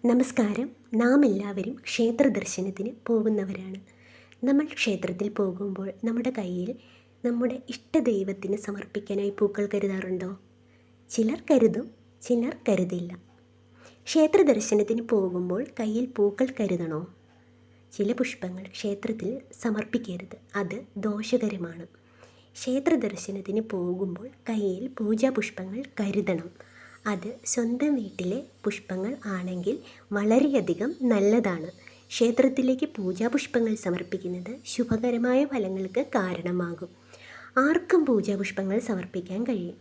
നമസ്കാരം. നാം എല്ലാവരും ക്ഷേത്ര ദർശനത്തിന് പോകുന്നവരാണ്. നമ്മൾ ക്ഷേത്രത്തിൽ പോകുമ്പോൾ നമ്മുടെ കയ്യിൽ നമ്മുടെ ഇഷ്ടദൈവത്തിന് സമർപ്പിക്കാനായി പൂക്കൾ കരുതാറുണ്ടോ? ചിലർ കരുതും, ചിലർ കരുതില്ല. ക്ഷേത്ര ദർശനത്തിന് പോകുമ്പോൾ കയ്യിൽ പൂക്കൾ കരുതണോ? ചില പുഷ്പങ്ങൾ ക്ഷേത്രത്തിൽ സമർപ്പിക്കരുത്, അത് ദോഷകരമാണ്. ക്ഷേത്ര ദർശനത്തിന് പോകുമ്പോൾ കയ്യിൽ പൂജാപുഷ്പങ്ങൾ കരുതണം. അത് സ്വന്തം വീട്ടിലെ പുഷ്പങ്ങൾ ആണെങ്കിൽ വളരെയധികം നല്ലതാണ്. ക്ഷേത്രത്തിലേക്ക് പൂജാപുഷ്പങ്ങൾ സമർപ്പിക്കുന്നത് ശുഭകരമായ ഫലങ്ങൾക്ക് കാരണമാകും. ആർക്കും പൂജാപുഷ്പങ്ങൾ സമർപ്പിക്കാൻ കഴിയും.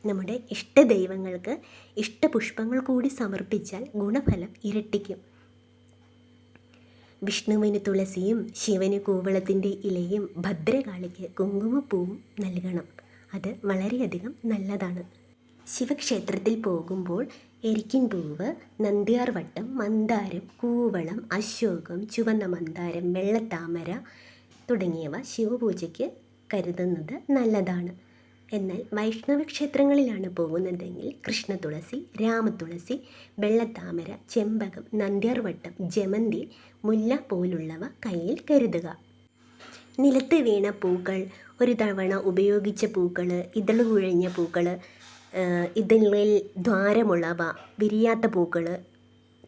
നമ്മുടെ ഇഷ്ടദൈവങ്ങൾക്ക് ഇഷ്ടപുഷ്പങ്ങൾ കൂടി സമർപ്പിച്ചാൽ ഗുണഫലം ഇരട്ടിക്കും. വിഷ്ണുവിന് തുളസിയും ശിവന് കൂവളത്തിൻ്റെ ഇലയും ഭദ്രകാളിക്ക് കുങ്കുമപ്പൂവും നൽകണം. അത് വളരെയധികം നല്ലതാണ്. ശിവക്ഷേത്രത്തിൽ പോകുമ്പോൾ എരിക്കിൻ പൂവ്, നന്ദ്യാർവട്ടം, മന്ദാരം, കൂവളം, അശോകം, ചുവന്ന മന്ദാരം, വെള്ളത്താമര തുടങ്ങിയവ ശിവപൂജയ്ക്ക് കരുതുന്നത് നല്ലതാണ്. എന്നാൽ വൈഷ്ണവ ക്ഷേത്രങ്ങളിലാണ് പോകുന്നതെങ്കിൽ കൃഷ്ണതുളസി, രാമതുളസി, വെള്ളത്താമര, ചെമ്പകം, നന്ദ്യാർവട്ടം, ജമന്തി, മുല്ല പോലുള്ളവ കയ്യിൽ കരുതുക. നിലത്ത് വീണ പൂക്കൾ, ഒരു തവണ ഉപയോഗിച്ച പൂക്കൾ, ഇതളുകുഴഞ്ഞ പൂക്കൾ, ഇതിൽ ദ്വാരമുള്ളവ, വിരിയാത്ത പൂക്കൾ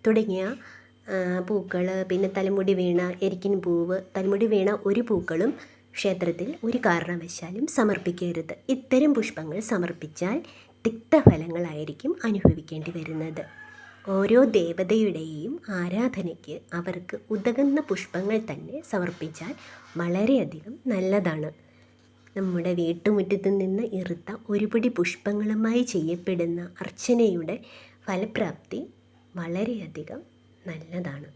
തുടങ്ങിയ പൂക്കൾ, പിന്നെ തലമുടി വീണ എരിക്കിൻ പൂവ്, തലമുടി വീണ ഒരു പൂക്കളും ക്ഷേത്രത്തിൽ ഒരു കാരണവശാലും സമർപ്പിക്കരുത്. ഇത്തരം പുഷ്പങ്ങൾ സമർപ്പിച്ചാൽ തിക്തഫലങ്ങളായിരിക്കും അനുഭവിക്കേണ്ടി വരുന്നത്. ഓരോ ദേവതയുടെയും ആരാധനയ്ക്ക് അവർക്ക് ഉതകുന്ന പുഷ്പങ്ങൾ തന്നെ സമർപ്പിച്ചാൽ വളരെയധികം നല്ലതാണ്. നമ്മുടെ വീട്ടുമുറ്റത്ത് നിന്ന് ഇറുത്ത ഒരുപിടി പുഷ്പങ്ങളുമായി ചെയ്യപ്പെടുന്ന അർച്ചനയുടെ ഫലപ്രാപ്തി വളരെയധികം നല്ലതാണ്.